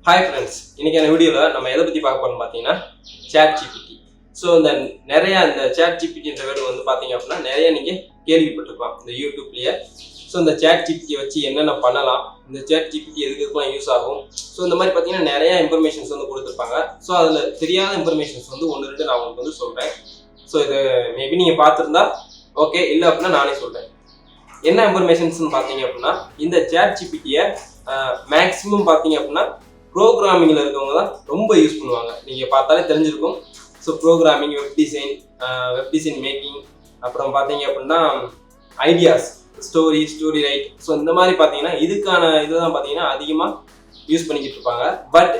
Hi friends, இன்னைக்கான வீடியோவில் நம்ம எதை பற்றி பார்க்க போறோம்னு பார்த்தீங்கன்னா சேட் ஜிபிடி. ஸோ இந்த சேட் ஜிபிடின்ற வேர்டு வந்து பார்த்தீங்க அப்படின்னா நிறைய நீங்கள் கேள்விப்பட்டிருக்கலாம் இந்த யூடியூப்லேயே. ஸோ இந்த சேட் ஜிபிடியை வச்சு என்னென்ன பண்ணலாம், இந்த சேட் ஜிபிடி எதுக்குலாம் யூஸ் ஆகும், ஸோ இந்த மாதிரி பார்த்தீங்கன்னா நிறைய இன்ஃபர்மேஷன்ஸ் வந்து கொடுத்துருப்பாங்க. ஸோ அதில் தெரியாத இன்ஃபர்மேஷன்ஸ் வந்து ஒன்று ரெண்டு நான் உங்களுக்கு வந்து சொல்கிறேன். ஸோ இதை மேபி நீங்கள் பார்த்துருந்தா ஓகே, இல்லை அப்படின்னா நானே சொல்கிறேன். என்ன இன்ஃபர்மேஷன்ஸ்னு பார்த்தீங்க அப்படின்னா இந்த சேட் ஜிபிடியை மேக்ஸிமம் பார்த்தீங்க அப்படின்னா ப்ரோக்ராமிங்கில் இருக்கவங்க தான் ரொம்ப யூஸ் பண்ணுவாங்க. நீங்கள் பார்த்தாலே தெரிஞ்சிருக்கும். So programming, web design making, அப்புறம் பார்த்தீங்க அப்படின்னா ஐடியாஸ், ஸ்டோரி ரைட். ஸோ இந்த மாதிரி பார்த்தீங்கன்னா இதுக்கான இதுதான் பார்த்தீங்கன்னா அதிகமாக யூஸ் பண்ணிக்கிட்டு இருப்பாங்க. பட்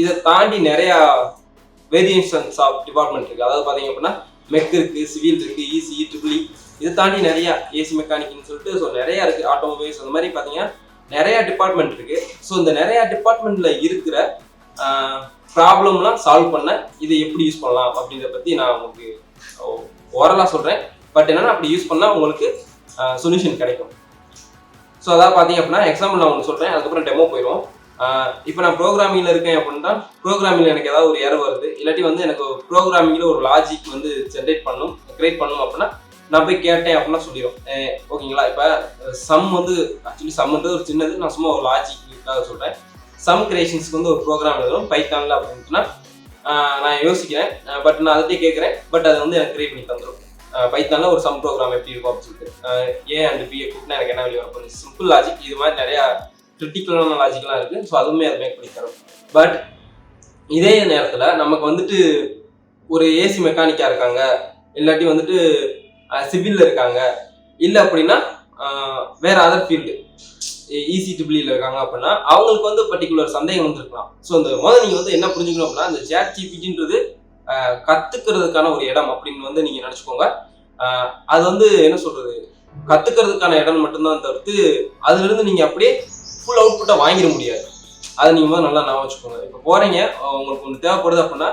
இதை தாண்டி நிறையா வேரியேஷன்ஸ் ஆஃப் டிபார்ட்மெண்ட் இருக்குது. அதாவது பார்த்தீங்க அப்படின்னா மெக் இருக்குது, சிவில் இருக்குது, இசி, ட்ரிபிள் இ, இதை தாண்டி நிறையா ஏசி மெக்கானிக்னு சொல்லிட்டு ஸோ நிறையா இருக்குது, ஆட்டோமொபைல்ஸ், அந்த மாதிரி பார்த்தீங்கன்னா நிறைய டிபார்ட்மெண்ட் இருக்கு. ஸோ இந்த நிறைய டிபார்ட்மெண்ட்ல இருக்கிற ப்ராப்ளம்லாம் சால்வ் பண்ண இதை எப்படி யூஸ் பண்ணலாம் அப்படின்றத பத்தி நான் உங்களுக்கு ஓரலா சொல்றேன். பட் என்னன்னா அப்படி யூஸ் பண்ணா உங்களுக்கு சொல்யூஷன் கிடைக்கும். ஸோ அதாவது பார்த்தீங்க அப்படின்னா எக்ஸாம்பிள் நான் உங்களுக்கு சொல்றேன், அதுக்கப்புறம் டெமோ போயிடும். இப்போ நான் ப்ரோக்ராமிங்ல இருக்கேன் அப்படின்னா ப்ரோக்ராமிங்ல எனக்கு ஏதாவது ஒரு எரர் வருது, இல்லாட்டி வந்து எனக்கு ப்ரோக்ராமிங்ல ஒரு லாஜிக் வந்து ஜென்ரேட் கிரியேட் பண்ணணும் அப்படின்னா நான் போய் கேட்டேன் அப்படின்னா சொல்லிடும். ஓகேங்களா? இப்போ சம் வந்து ஆக்சுவலி சம்ன்றது ஒரு சின்னது, நான் சும்மா ஒரு லாஜிக்காக சொல்கிறேன். சம் கிரியேஷன்ஸ்க்கு வந்து ஒரு ப்ரோக்ராம் எழுதணும் பைத்தானில் அப்படின்ட்டுனா நான் யோசிக்கிறேன். பட் நான் அதை கேட்குறேன், பட் அது வந்து எனக்கு கிரியேட் பண்ணி தந்துடும். பைத்தானில் ஒரு சம் ப்ரோக்ராம் எப்படி இருக்கும் அப்படின்னு சொல்லிட்டு ஏ அண்ட் பிஏ கூப்பிட்டா எனக்கு என்ன வெளியே வரும், சிம்பிள் லாஜிக். இது மாதிரி நிறையா கிரிட்டிக்கலான லாஜிக்லாம் இருக்குது. ஸோ அதுவுமே அது மேக் பண்ணி தரும். பட் இதே நேரத்தில் நமக்கு வந்துட்டு ஒரு ஏசி மெக்கானிக்காக இருக்காங்க, இல்லாட்டி வந்துட்டு சிவில்ல இருக்காங்க, இல்லை அப்படின்னா வேற அதர் ஃபீல்டு இசி ட்ரிபிள் இருக்காங்க அப்படின்னா அவங்களுக்கு வந்து பர்டிகுலர் சந்தேகம் வந்துருக்கலாம். ஸோ இந்த முதல்ல நீங்கள் வந்து என்ன புரிஞ்சுக்கணும் அப்படின்னா இந்த சேட் ஜிபிடின்றது கத்துக்கிறதுக்கான ஒரு இடம் அப்படின்னு வந்து நீங்க நினைச்சுக்கோங்க. அது வந்து என்ன சொல்றது, கத்துக்கிறதுக்கான இடம் மட்டும்தான் தவிர்த்து அதுல இருந்து நீங்க அப்படியே ஃபுல் அவுட்புட்டை வாங்கிட முடியாது. அதை நீங்க முதல்ல நல்லா ஞாபகம் வச்சுக்கோங்க. இப்போ போறீங்க, உங்களுக்கு ஒன்று தேவைப்படுது அப்படின்னா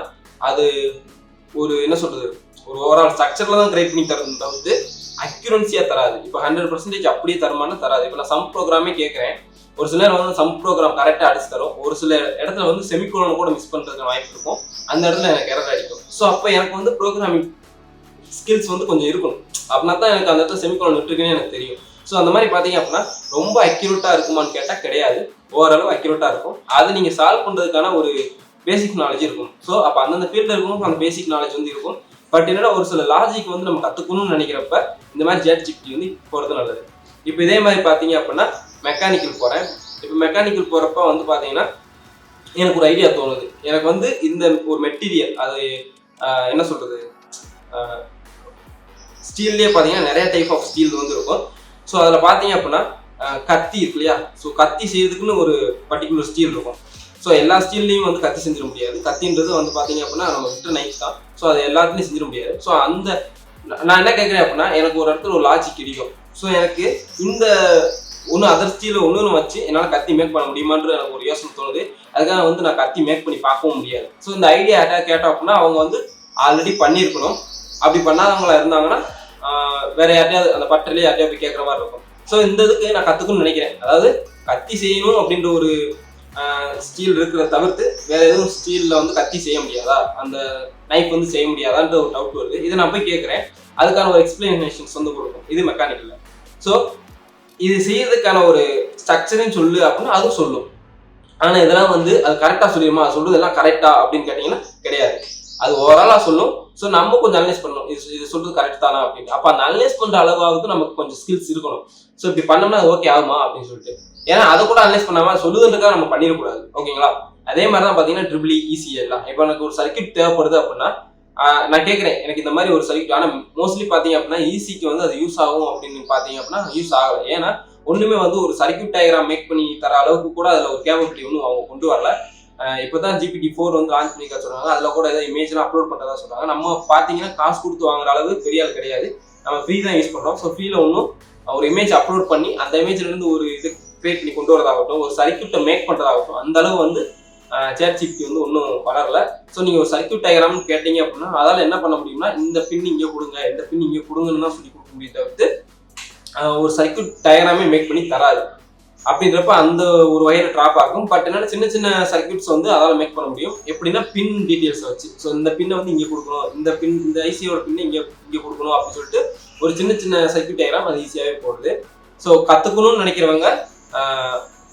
அது ஒரு என்ன சொல்றது, ஒரு ஓவரால் ஸ்ட்ரக்சர்ல தான் கிரியேட் பண்ணி தரது தவிர்த்து அக்யூரன்சியா தராது. இப்போ 100% அப்படியே தருமானு தராது. இப்போ நான் சம் ப்ரோக்ராமே கேட்கறேன், ஒரு சில நேரம் வந்து சம் ப்ரோக்ராம் கரெக்டாக அடிச்சு தரும், ஒரு சில இடத்துல வந்து செமிகோலன் கூட மிஸ் பண்றதுக்கு வாய்ப்பு இருக்கும், அந்த இடத்துல எனக்கு எரர் அடிக்கும். ஸோ அப்போ எனக்கு வந்து ப்ரோக்ராமிங் ஸ்கில்ஸ் வந்து கொஞ்சம் இருக்கணும், அப்படின்னா தான் எனக்கு அந்த இடத்துல செமிகோலன் விட்டுருக்குன்னு எனக்கு தெரியும். ஸோ அந்த மாதிரி பார்த்தீங்க அப்படின்னா ரொம்ப அக்யூரேட்டா இருக்குமான்னு கேட்டால் கிடையாது, ஓரளவு அக்யூரேட்டா இருக்கும். அதை நீங்க சால்வ் பண்றதுக்கான ஒரு பேசிக் நாலேஜ் இருக்கும். ஸோ அப்போ அந்தந்த ஃபீல்டில் இருக்கணும், அந்த பேசிக் நாலேஜ் வந்து இருக்கும். பட் என்னன்னா ஒரு சில லாஜிக் வந்து நம்ம கற்றுக்கணும்னு நினைக்கிறப்ப இந்த மாதிரி சேட் ஜிபிடி வந்து போகிறது நல்லது. இப்போ இதே மாதிரி பார்த்தீங்க அப்படின்னா மெக்கானிக்கல் போகிறேன். இப்போ மெக்கானிக்கல் போகிறப்ப வந்து பார்த்தீங்கன்னா எனக்கு ஒரு ஐடியா தோணுது. எனக்கு வந்து இந்த ஒரு மெட்டீரியல், அது என்ன சொல்கிறது, ஸ்டீல்லேயே பார்த்தீங்கன்னா நிறைய டைப் ஆஃப் ஸ்டீல் வந்து இருக்கும். ஸோ அதில் பார்த்தீங்க அப்படின்னா கத்தி இருக்கு இல்லையா, ஸோ கத்தி செய்யறதுக்குன்னு ஒரு பர்டிகுலர் ஸ்டீல் இருக்கும். ஸோ எல்லா ஸ்டீல்லையும் வந்து கத்தி செஞ்சிட முடியாது. கத்தின்றது வந்து பார்த்தீங்க அப்படின்னா நம்ம விட்டு நைஃப் தான். ஸோ அது எல்லாத்துலையும் செஞ்சிட முடியாது. ஸோ அந்த நான் என்ன கேட்குறேன் அப்படின்னா எனக்கு ஒரு இடத்துல ஒரு லாஜிக் கிடைக்கும். ஸோ எனக்கு இந்த ஒன்று அதர் ஸ்டீலை ஒன்று வச்சு என்னால் கத்தி மேக் பண்ண முடியுமான்ற எனக்கு ஒரு யோசனை தோணுது. அதுக்காக வந்து நான் கத்தி மேக் பண்ணி பார்க்கவும் முடியாது. ஸோ இந்த ஐடியா யார்ட்டா கேட்டோம் அப்படின்னா அவங்க வந்து ஆல்ரெடி பண்ணியிருக்கணும். அப்படி பண்ணாதவங்களா இருந்தாங்கன்னா வேற யார்ட்டையாவது அந்த பட்டர்லேயே யார்ட்டையா போய் கேட்குற மாதிரி இருக்கும். ஸோ இந்த இதுக்கு நான் கற்றுக்கணும்னு நினைக்கிறேன். அதாவது கத்தி செய்யணும் அப்படின்ற ஒரு ஸ்டீல் இருக்கிறத தவிர்த்து வேற எதுவும் ஸ்டீல்ல வந்து கத்தி செய்ய முடியாதா, அந்த நைஃப் வந்து செய்ய முடியாதான்ற ஒரு டவுட் வருது. இதை நான் போய் கேட்குறேன், அதுக்கான ஒரு எக்ஸ்பிளனேஷன்ஸ் வந்து கொடுக்கும். இது மெக்கானிக்கல்ல. ஸோ இது செய்யறதுக்கான ஒரு ஸ்ட்ரக்சரையும் சொல்லு அப்படின்னா அதுவும் சொல்லும். ஆனால் இதெல்லாம் வந்து அது கரெக்டாக சொல்லிடுமா, அது சொல்றது எல்லாம் கரெக்டா அப்படின்னு கேட்டீங்கன்னா கிடையாது. அது ஓவராலா சொல்லும். ஸோ நம்ம கொஞ்சம் அனலைஸ் பண்ணணும், இது சொல்றது கரெக்ட் தானா அப்படின்னு. அப்போ அந்த அனலைஸ் பண்ற அளவாவது நமக்கு கொஞ்சம் ஸ்கில்ஸ் இருக்கணும். ஸோ இப்படி பண்ணோம்னா அது ஓகே ஆகுமா அப்படின்னு சொல்லிட்டு, ஏன்னா அதை கூட அனலைஸ் பண்ணாம சொல்லுதுன்றதுக்காக நம்ம பண்ணிடக்கூடாது. ஓகேங்களா? அதே மாதிரி தான் பார்த்தீங்கன்னா ட்ரிபிள் இசி எல்லாம். இப்போ எனக்கு ஒரு சர்க்கியூட் தேவைப்படுது அப்படின்னா நான் கேட்குறேன் எனக்கு இந்த மாதிரி ஒரு சர்க்கியூட். ஆனால் மோஸ்ட்லி பார்த்தீங்க அப்படின்னா ஈஸிக்கு வந்து அது யூஸ் ஆகும் அப்படின்னு பார்த்தீங்க அப்படின்னா யூஸ் ஆகலை. ஏன்னா ஒன்றுமே வந்து ஒரு சர்க்கியூட் டயக்ராம் மேக் பண்ணி தர அளவுக்கு கூட அதில் ஒரு கேப்பபிலிட்டி ஒன்றும் அவங்க கொண்டு வரல. இப்போதான் GPT-4 வந்து லான்ச் பண்ணிக்க சொல்றாங்க. அதில் கூட ஏதாவது இமேஜ்லாம் அப்லோட் பண்ணுறதா சொல்றாங்க. நம்ம பார்த்தீங்கன்னா காசு கொடுத்து வாங்குற அளவு பெரிய ஆள் கிடையாது, நம்ம ஃப்ரீ தான் யூஸ் பண்ணுறோம். ஸோ ஃப்ரீல ஒன்றும் ஒரு இமேஜ் அப்லோட் பண்ணி அந்த இமேஜ்ல இருந்து ஒரு இது கிரியேட் பண்ணி கொண்டு வரதாகட்டும், ஒரு சர்க்கியூட்டை மேக் பண்ணுறதாகட்டும், அந்த அளவு வந்து சேட் ஜிபிடி வந்து ஒன்றும் வளரல. ஸோ நீங்கள் ஒரு சர்க்கியூட் டயக்ராம்னு கேட்டீங்க அப்படின்னா அதால் என்ன பண்ண முடியும்னா இந்த பின் இங்கே கொடுங்க, இந்த பின் இங்கே கொடுங்கன்னு தான் சொல்லி கொடுக்க முடியும் தவிர்த்து ஒரு சர்க்கியூட் டயக்ராமே மேக் பண்ணி தராது. அப்படின்றப்ப அந்த ஒரு வகையில் ட்ராப் ஆகும். பட் என்னன்னா சின்ன சின்ன சர்க்யூட்ஸ் வந்து அதால் மேக் பண்ண முடியும். எப்படின்னா பின் டீட்டெயில்ஸ் வச்சு. ஸோ இந்த பின்னை வந்து இங்கே கொடுக்கணும், இந்த ஐசியோட பின்னை இங்கே கொடுக்கணும் அப்படின்னு சொல்லிட்டு ஒரு சின்ன சின்ன சர்க்யூட் டயக்ராம் அது ஈஸியாகவே போடுது. ஸோ கற்றுக்கணும்னு நினைக்கிறவங்க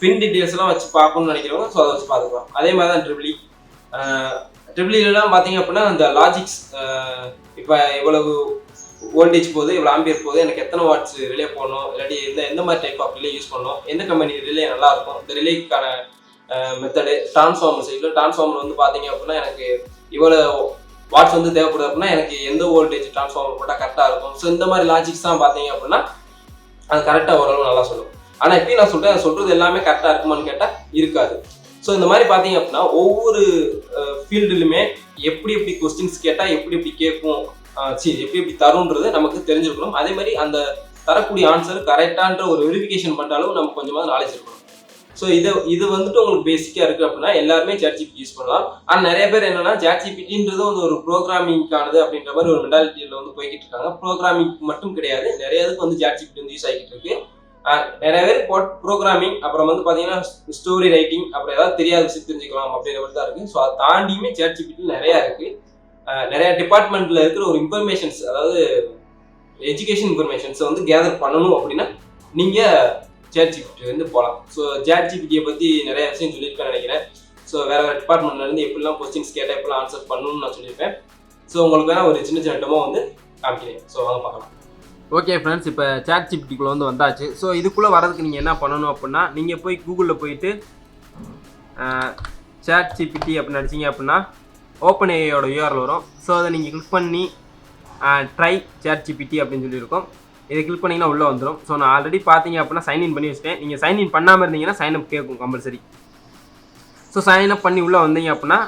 பின் டீட்டெயில்ஸ்லாம் வச்சு பார்க்கணும்னு நினைக்கிறவங்க ஸோ அதை வச்சு பார்த்துக்கலாம். அதே மாதிரி தான் ட்ரிபிள்இலாம் பார்த்தீங்க அப்படின்னா அந்த லாஜிக்ஸ் இப்போ இவ்வளவு வோல்டேஜ் போகுது, இவ்வளோ ஆம்பியர் போகுது, எனக்கு எத்தனை வாட்ஸ் ரிலே போடணும், இல்லாட்டி எந்த மாதிரி டைப் ஆஃப் ரிலே யூஸ் பண்ணணும், எந்த கம்பெனி ரிலே நல்லா இருக்கும், இந்த ரிலேக்கான மெத்தடு. டிரான்ஸ்ஃபார்மர் சைடில் டிரான்ஸ்ஃபார்மர் வந்து பார்த்தீங்க அப்படின்னா எனக்கு இவ்வளோ வாட்ஸ் வந்து தேவைப்படுது அப்படின்னா எனக்கு எந்த வோல்டேஜ் டிரான்ஸ்ஃபார்மர் போட்டால் கரெக்டாக இருக்கும். ஸோ இந்த மாதிரி லாஜிக்ஸ் தான் பார்த்தீங்க அப்படின்னா அது கரெக்டாக ஓரளவு நல்லா சொல்லும். ஆனால் எப்பயும் நான் சொல்கிறேன், சொல்கிறது எல்லாமே கரெக்டாக இருக்குமான்னு கேட்டால் இருக்காது. ஸோ இந்த மாதிரி பார்த்தீங்க அப்படின்னா ஒவ்வொரு ஃபீல்டுலையுமே எப்படி எப்படி கொஸ்டின்ஸ் கேட்டால் எப்படி எப்படி கேட்கும், எப்படி எப்படி தரும்ன்றது நமக்கு தெரிஞ்சிருக்கணும். அதே மாதிரி அந்த தரக்கூடிய ஆன்சர் கரெக்டான்ற ஒரு வெரிஃபிகேஷன் பண்ணுறாலும் நமக்கு கொஞ்சமாக நாலேஜ் இருக்கணும். ஸோ இது வந்துட்டு உங்களுக்கு பேசிக்காக இருக்குது அப்படின்னா எல்லாருமே ChatGPT யூஸ் பண்ணலாம். ஆனால் நிறைய பேர் என்னன்னா ChatGPTன்றது வந்து ஒரு ப்ரோக்ராமிங்கானது அப்படின்ற மாதிரி ஒரு மென்டாலிட்டியில் வந்து போய்கிட்டு இருக்காங்க. ப்ரோக்ராமிங் மட்டும் கிடையாது, நிறைய இதுக்கு வந்து ChatGPT வந்து யூஸ் ஆகிட்டு இருக்கு. நிறைய பேர் ப்ரோக்ராமிங், அப்புறம் வந்து பார்த்தீங்கன்னா ஸ்டோரி ரைட்டிங், அப்புறம் ஏதாவது தெரியாத விஷயம் தெரிஞ்சுக்கலாம் அப்படின்ற மாதிரி தான் இருக்குது. ஸோ அதை தாண்டியுமே ChatGPT நிறையா இருக்குது. நிறைய டிபார்ட்மெண்ட்டில் இருக்கிற ஒரு இன்ஃபர்மேஷன்ஸ், அதாவது எஜுகேஷன் இன்ஃபர்மேஷன்ஸை வந்து கேதர் பண்ணணும் அப்படின்னா நீங்கள் ChatGPT வந்து போகலாம். ஸோ ChatGPTயை பற்றி நிறைய விஷயம் சொல்லியிருப்பேன் நினைக்கிறேன். ஸோ வேறு டிபார்ட்மெண்ட்லேருந்து எப்படிலாம் கொஸ்டின்ஸ் கேட்டால் எப்படிலாம் ஆன்சர் பண்ணணும்னு நான் சொல்லியிருப்பேன். ஸோ உங்களுக்கு ஒரு சின்ன சின்ன டெமோ வந்து காமிக்கிறேன். ஸோ வாங்க பார்க்கலாம். ஓகே ஃப்ரெண்ட்ஸ், இப்போ ChatGPTக்குள்ளே வந்து வந்தாச்சு. ஸோ இதுக்குள்ளே வரதுக்கு நீங்கள் என்ன பண்ணணும் அப்படின்னா, நீங்கள் போய் கூகுளில் போயிட்டு ChatGPT அப்படின்னு அடிச்சிங்க அப்படின்னா ஓப்பன் ஏஐயோட URL வரும். ஸோ அதை நீங்கள் கிளிக் பண்ணி ட்ரை ChatGPT அப்படின்னு சொல்லியிருக்கோம். இதை கிளிக் பண்ணிங்கன்னா உள்ளே வந்துடும். ஸோ நான் ஆல்ரெடி பார்த்தீங்க அப்படின்னா சைன்இன் பண்ணி வச்சிட்டேன். நீங்கள் சைன்இன் பண்ணாமல் இருந்தீங்கன்னா சைன்அப் கேட்கும் கம்பல்சரி. ஸோ சைன்அப் பண்ணி உள்ளே வந்தீங்க அப்படின்னா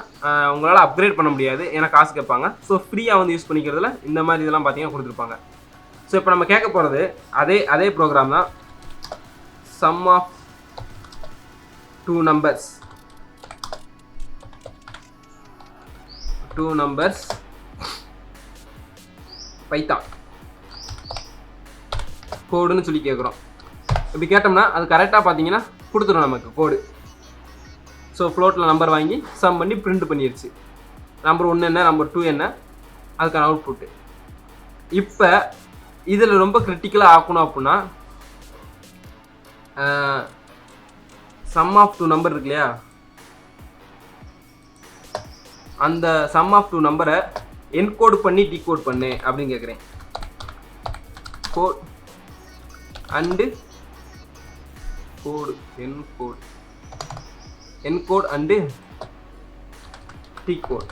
உங்களால் அப்கிரேட் பண்ண முடியாது, ஏன்னா காசு கேட்பாங்க. ஸோ ஃப்ரீயாக வந்து யூஸ் பண்ணிக்கிறதுல இந்த மாதிரி இதெல்லாம் பார்த்தீங்கன்னா கொடுத்துருப்பாங்க. ஸோ இப்போ நம்ம கேட்க போகிறது அதே ப்ரோக்ராம் தான். சம் ஆஃப் 2 நம்பர்ஸ் பைத்தான் கோடுன்னு சொல்லி கேட்குறோம். இப்படி கேட்டோம்னா அது கரெக்டாக பார்த்தீங்கன்னா கொடுத்துரும் நமக்கு கோடு. ஸோ ஃப்ளோட்டில் நம்பர் வாங்கி சம் பண்ணி பிரிண்ட் பண்ணிடுச்சு. நம்பர் 1 என்ன, நம்பர் 2 என்ன, அதுக்கான அவுட்புட்டு. இப்போ இதில் ரொம்ப கிரிட்டிக்கலாக ஆக்கணும் அப்படின்னா சம் ஆஃப் 2 நம்பர் இருக்கு இல்லையா, அந்த சம் ஆஃப் 2 நம்பரை என்கோடு பண்ணி டீகோட் பண்ணு அப்படின்னு கேட்குறேன். Code and code encode and decode.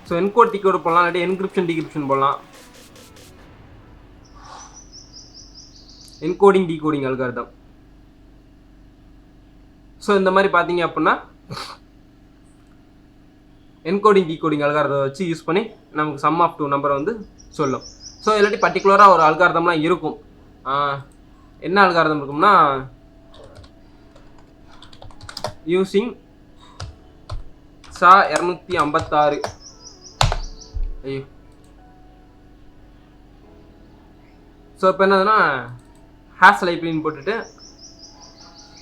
So encode decode போடலாம், இல்லாட்டி என்கிரிப்ஷன் டீகிரிப்ஷன் போடலாம். Encoding decoding algorithm. ஸோ இந்த மாதிரி பார்த்தீங்க அப்படின்னா என்கோடிங் டீகோடிங் அல்காரிதம் வச்சு யூஸ் பண்ணி நமக்கு சம் ஆஃப் 2 நம்பரை வந்து சொல்லும். ஸோ இல்லாட்டி பர்டிகுலராக ஒரு அல்காரிதம்லாம் இருக்கும். என்ன அல்காரிதம் இருக்கும்னா யூசிங் SA 256. ஐயோ, ஸோ இப்போ என்னதுன்னா ஹேஷ் லைப்ரரின்னு போட்டுட்டு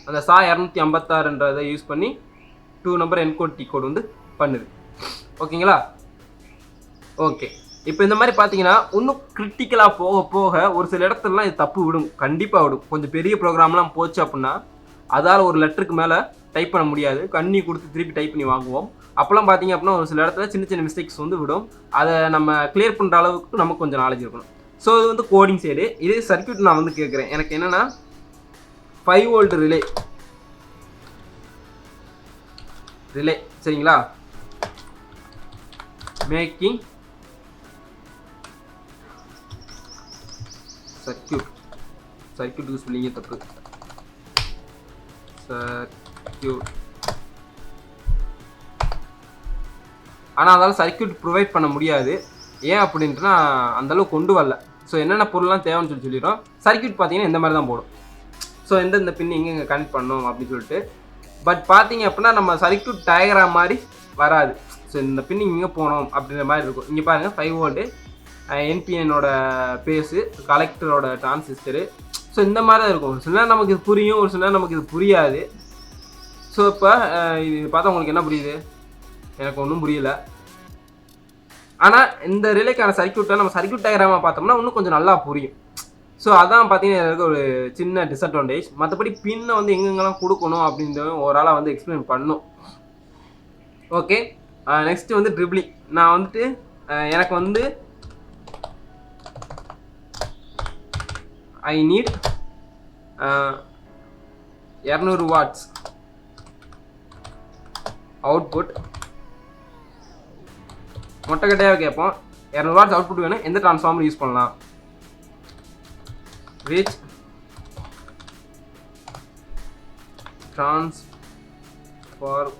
அந்த SA 256ன்றதை யூஸ் பண்ணி 2 நம்பர் என்கோட் டீகோட் வந்து பண்ணுது. ஓகேங்களா? ஓகே, இப்போ இந்த மாதிரி பார்த்தீங்கன்னா இன்னும் கிரிட்டிக்கலாக போக போக ஒரு சில இடத்துலலாம் இது தப்பு விடும், கண்டிப்பாக விடும். கொஞ்சம் பெரிய ப்ரோக்ராம்லாம் போச்சு அப்படின்னா அதால் ஒரு லெட்டருக்கு மேலே டைப் பண்ண முடியாது, கண்ணி கொடுத்து திருப்பி டைப் பண்ணி வாங்குவோம். அப்போல்லாம் பார்த்தீங்க அப்படின்னா ஒரு சில இடத்துல சின்ன சின்ன மிஸ்டேக்ஸ் வந்து விடும். அதை நம்ம கிளியர் பண்ணுற அளவுக்கு நமக்கு கொஞ்சம் நாலேஜ் இருக்கணும். ஸோ இது வந்து கோடிங் சைடு. இதே சர்க்யூட் நான் வந்து கேட்குறேன். எனக்கு என்னென்னா 5 வோல்ட் ரிலே சரிங்களா, மேக்கிங் சர்க்யூட் யூஸ் பண்ணிங்க தப்பு, சர்க்யூட். ஆனால் அதால் சர்க்யூட் ப்ரொவைட் பண்ண முடியாது. ஏன் அப்படின்ட்டுனா அந்தளவுக்கு கொண்டு வரல. ஸோ என்னென்ன பொருள்லாம் தேவைன்னு சொல்லிடுறோம். சர்க்யூட் பார்த்தீங்கன்னா இந்த மாதிரி தான் போடும். ஸோ எந்தெந்த பின் இங்கே கனெக்ட் பண்ணணும் அப்படின்னு சொல்லிட்டு. பட் பார்த்தீங்க அப்படின்னா நம்ம சர்க்யூட் டயக்ராம் மாதிரி வராது. ஸோ இந்த பின் இங்கே போகணும் அப்படின்ற மாதிரி இருக்கும். இங்கே பாருங்கள் 5 வோல்ட்டு என்பிஎனோட பேஸு, கலெக்டரோட டிரான்சிஸ்டரு. ஸோ இந்த மாதிரி தான் இருக்கும். ஒரு சில நேரம் நமக்கு இது புரியும், ஒரு சில நேரம் நமக்கு இது புரியாது. ஸோ இப்போ இது பார்த்தா உங்களுக்கு என்ன புரியுது? எனக்கு ஒன்றும் புரியல. ஆனால் இந்த ரிலேக்கான சர்க்யூட்டை நம்ம சர்க்யூட் டயக்ராமாக பார்த்தோம்னா இன்னும் கொஞ்சம் நல்லா புரியும். ஸோ அதான் பார்த்தீங்கன்னா எனக்கு ஒரு சின்ன டிஸ்அட்வான்டேஜ். மற்றபடி பின்னை வந்து எங்கெங்கெல்லாம் கொடுக்கணும் அப்படின்றத ஒரு ஆளாக வந்து எக்ஸ்பிளைன் பண்ணும். ஓகே, நெக்ஸ்ட்டு வந்து ட்ரிப்ளிங். நான் வந்துட்டு எனக்கு வந்து ஐ நீட் 200 வாட்ஸ் அவுட்புட். மொட்டைக்கட்டையாக கேட்போம். 200 வாட்ஸ் அவுட்புட் வேணும், எந்த டிரான்ஸ்ஃபார்மர் யூஸ் பண்ணலாம்? விச் டிரான்ஸ்ஃபார்மர்,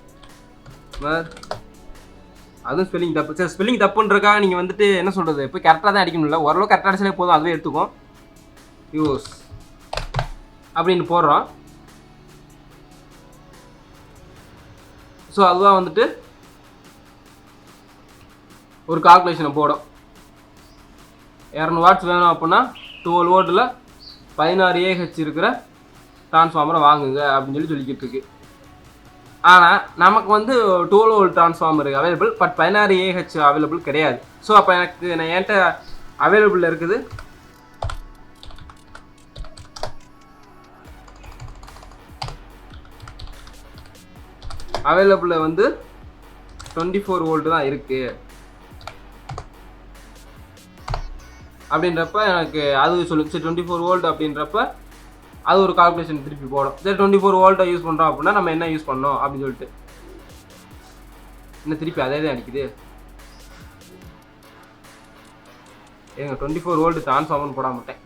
அதுவும் ஸ்பெல்லிங் தப்பு. சரி, ஸ்பெல்லிங் தப்புன்றக்காக நீங்கள் வந்துட்டு என்ன சொல்கிறது, இப்போ கரெக்டாக தான் அடிக்கணும்ல, ஓரளவு கரெக்டாக அடிச்சாலே போதும், அதுவே எடுத்துக்கும். யூஸ் அப்படின்னு போடுறோம். ஸோ அதுதான் வந்துட்டு ஒரு கால்குலேஷனை போடும். 200 வாட்ஸ் வேணும் அப்படின்னா 12 வோல்ட்டில் 16 AH இருக்கிற டிரான்ஸ்ஃபார்மரை வாங்குங்க அப்படின்னு சொல்லிக்கிட்டு இருக்கு. ஆனால் நமக்கு வந்து 12 volt transformer available, but 16 AH available கிடையாது. ஸோ அப்போ நான் என்கிட்ட அவைலபிள் இருக்குது அவைலபிளில் வந்து 24 வோல்ட் தான் இருக்குது. அப்படின்றப்ப எனக்கு அது சொல்லும். சரி, 24 வோல்ட் அப்படின்றப்ப அது ஒரு கால்குலேஷன் திருப்பி போடும். சரி, 24 வோல்ட்டை யூஸ் பண்ணுறோம் அப்படின்னா நம்ம என்ன யூஸ் பண்ணோம் அப்படின்னு சொல்லிட்டு இன்னும் திருப்பி அதே தான் அடிக்குது. ஏங்க 24 வோல்ட் டிரான்ஸ்ஃபார்மர்னு போட மாட்டேன்.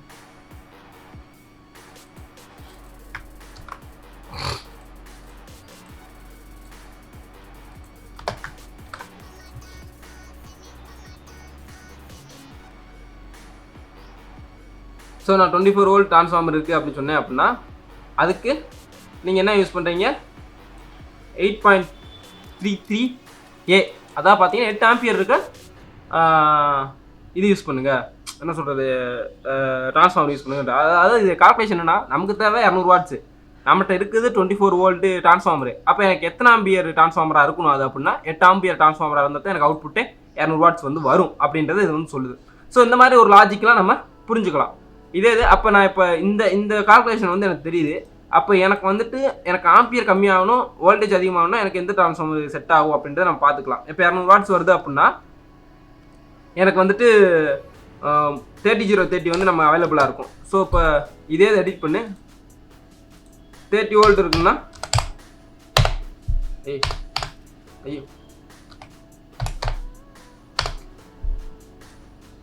ஸோ நான் 24 வோல்ட் டிரான்ஸ்ஃபார்மர் இருக்குது அப்படின்னு சொன்னேன் அப்படின்னா அதுக்கு நீங்கள் என்ன யூஸ் பண்ணுறீங்க? 8.33A, அதான் பார்த்தீங்கன்னா 8 ஆம்பியர் இருக்க இது யூஸ் பண்ணுங்கள். என்ன சொல்கிறது, டிரான்ஸ்ஃபார்மர் யூஸ் பண்ணுங்க. அதாவது இது கால்குலேஷன் என்னன்னா, நமக்கு தேவை 200 வாட்ஸு, நம்மகிட்ட இருக்குது 24 வோல்ட்டு டிரான்ஸ்ஃபார்மரு. அப்போ எனக்கு எத்தனை ஆம்பியர் டிரான்ஸ்ஃபார்மராக இருக்கணும் அது அப்படின்னா 8 ஆம்பியர் டிரான்ஸ்ஃபார்மராக இருந்தால் தான் எனக்கு அவுட்புட்டே 200 வாட்ஸ் வந்து வரும் அப்படின்றது இது வந்து சொல்லுது. ஸோ இந்த மாதிரி ஒரு லாஜிக்கெலாம் நம்ம புரிஞ்சுக்கலாம். இதே இது அப்போ நான் இப்போ இந்த கால்குலேஷன் வந்து எனக்கு தெரியுது. அப்போ எனக்கு வந்துட்டு எனக்கு ஆம்பியர் கம்மியாகணும், வோல்டேஜ் அதிகமாகணும்னா எனக்கு எந்த டிரான்ஸ்ஃபார்மர் செட் ஆகும் அப்படின்றத நம்ம பார்த்துக்கலாம். இப்போ 200 வாட்ஸ் வருது அப்படின்னா எனக்கு வந்துட்டு 3030 வந்து நம்ம அவைலபிளாக இருக்கும். ஸோ இப்போ இதே எடிட் பண்ணு, 30 வோல்ட் இருக்குன்னா ஐயோ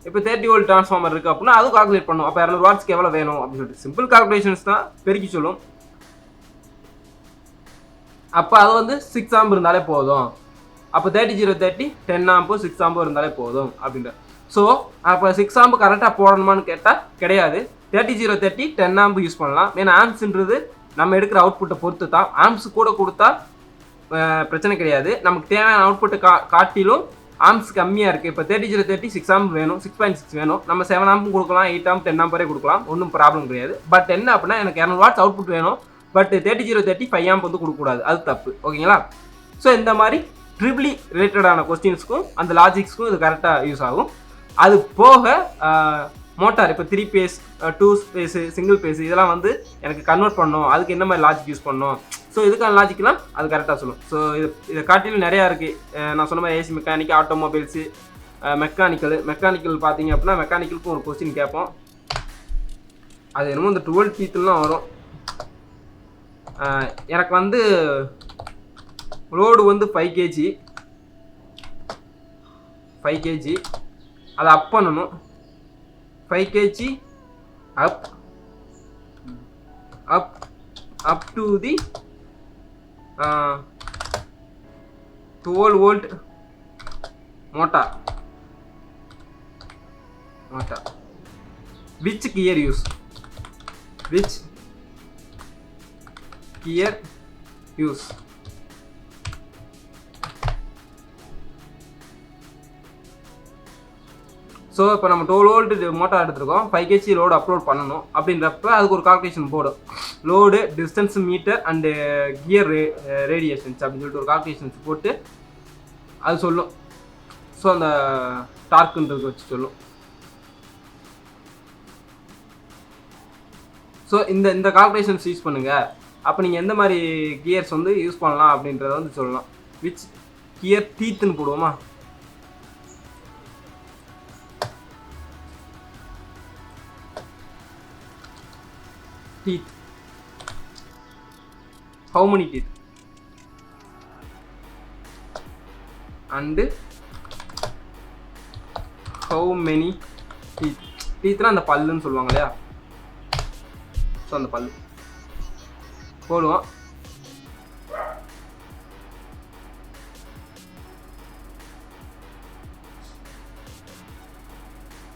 இப்போ 30 வோல்ட் டிரான்ஸ்ஃபார்மர் இருக்குது அப்படின்னா அதுவும் கால்குலேட் பண்ணும். அப்போ 200 வாட்ஸ்க்கு எவ்வளோ வேணும் அப்படின்னு சொல்லிட்டு சிம்பிள் கால்குலேஷன்ஸ் தான், பெருக்கி சொல்லும். அப்போ அது வந்து 6 ஆம்ப் இருந்தாலே போதும். அப்போ 3030 10 ஆம்பு 6 ஆம்பு இருந்தாலே போதும் அப்படின்ற. ஸோ அப்போ 6 ஆம்பு கரெக்டாக போடணுமான்னு கேட்டால் கிடையாது. 3030 10 ஆம்பு யூஸ் பண்ணலாம். ஏன்னா ஆம்ப்ஸ்ன்றது நம்ம எடுக்கிற அவுட்புட்டை பொறுத்து தான். ஆம்ப்ஸ் கூட கொடுத்தா பிரச்சனை கிடையாது. நமக்கு தேவையான அவுட்புட்டை காட்டிலும் ஆம்ப்ஸ் கம்மியாக இருக்குது. இப்போ 3030 6 ஆம்ப் வேணும், 6.6 வேணும். நம்ம 7 ஆம்பும் கொடுக்கலாம், 8 ஆம்ப் 10 ஆம்ப் வரை கொடுக்கலாம், ஒன்றும் ப்ராப்ளம் கிடையாது. பட் என்ன அப்படின்னா எனக்கு 200 வாட்ஸ் அவுட்புட் வேணும், பட் 3030 5 ஆம்ப் வந்து கொடுக்கக்கூடாது, அது தப்பு. ஓகேங்களா? ஸோ இந்த மாதிரி ட்ரிபிளி ரிலேட்டடான கொஸ்டின்ஸ்க்கும் அந்த லாஜிக்ஸ்க்கும் இது கரெக்டாக யூஸ் ஆகும். அது போக மோட்டார் இப்போ 3 பேஸ் 2 பேஸு சிங்கிள் பேஸு இதெல்லாம் வந்து எனக்கு கன்வெர்ட் பண்ணணும், அதுக்கு என்ன மாதிரி லாஜிக் யூஸ் பண்ணணும், ஸோ இதுக்கான லாஜிக்லாம் அது கரெக்டாக சொல்லும். ஸோ இதை காட்டிலும் நிறையா இருக்குது. நான் சொன்ன மாதிரி ஏசி மெக்கானிக், ஆட்டோமொபைல்ஸு, மெக்கானிக்கல் பார்த்தீங்க அப்படின்னா மெக்கானிக்கலுக்கும் ஒரு கொஸ்டின் கேட்போம். அது என்னமோ இந்த 12 டீத்துலாம் வரும். எனக்கு வந்து லோடு வந்து 5 kg அதை அப் பண்ணணும். 5 kg up to the 12 volt motor. Which gear use? So இப்போ நம்ம 12 வோல்ட் மோட்டார் எடுத்துருக்கோம், 5 kg லோடு அப்லோட் பண்ணணும் அப்படின்றப்ப அதுக்கு ஒரு கால்குலேஷன் போடும். Load, distance meter and gear radiations அப்படின்னு சொல்லிட்டு ஒரு கால்குலேஷன்ஸ் போட்டு அது சொல்லும். ஸோ அந்த டார்க்குன்றது வச்சு சொல்லும். ஸோ இந்த கால்குலேஷன்ஸ் யூஸ் பண்ணுங்கள். அப்போ நீங்கள் எந்த மாதிரி கியர்ஸ் வந்து யூஸ் பண்ணலாம் அப்படின்றத வந்து சொல்லலாம். விச் கியர் டீத்துன்னு போடுவோமா? teeth, how many teeth, and how many teeth. teethனா அந்த பல்லுன்னு சொல்லுவாங்க இல்லையா? ஸோ அந்த பல்லு போடுவோம்.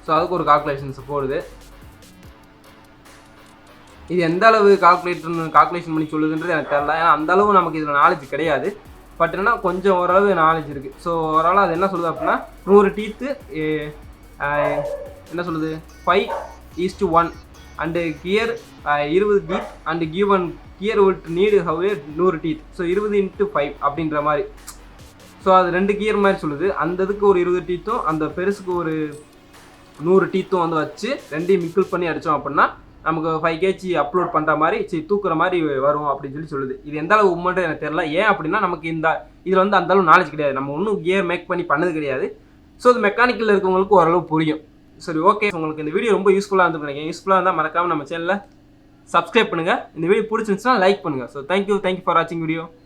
ஸோ அதுக்கு ஒரு கால்குலேஷன்ஸ் போடுது. இது எந்த அளவு கால்குலேஷன் பண்ணி சொல்லுதுன்றது எனக்கு தெரியல. ஏன்னா அந்த அளவு நமக்கு இதில் நாலேஜ் கிடையாது. பட் என்னன்னா கொஞ்சம் ஓரளவு நாலேஜ் இருக்குது. ஸோ ஓரளவு அது என்ன சொல்லுது அப்படின்னா 100 டீத்து என்ன சொல்லுது 5:1 and gear 20 teeth and given gear would need how 100 teeth. So 20 × 5 அப்படின்ற மாதிரி. ஸோ அது 2 கியர் மாதிரி சொல்லுது. அந்த இதுக்கு ஒரு 20 டீத்தும் அந்த பெருசுக்கு ஒரு 100 டீத்தும் வந்து வச்சு ரெண்டையும் மிக்கிள் பண்ணி அடித்தோம் அப்படின்னா நமக்கு 5 kg அப்லோட் பண்ணுற மாதிரி தூக்குற மாதிரி வரும் அப்படின்னு சொல்லுது. இது எந்த அளவு உண்மைன்றது எனக்கு தெரியல. ஏன் அப்படின்னா நமக்கு இதில் வந்து அந்த அளவு நாலேஜ் கிடையாது. நம்ம ஒன்றும் கியர் மேக் பண்ணி பண்ணது கிடையாது. ஸோ இது மெக்கானிக்கல் இருக்கவங்களுக்கு ஓரளவு புரியும். சரி, ஓகே. உங்களுக்கு இந்த வீடியோ ரொம்ப யூஸ்ஃபுல்லாக இருந்து நினைக்கிறேன். யூஸ்ஃபுல்லாக இருந்தால் மறக்காமல் நம்ம சேனலில் சப்ஸ்கிரைப் பண்ணுங்கள். இந்த வீடியோ பிடிச்சிருந்துச்சுன்னா லைக் பண்ணுங்கள். ஸோ தேங்க்யூ ஃபார் வாட்சிங் வீடியோ.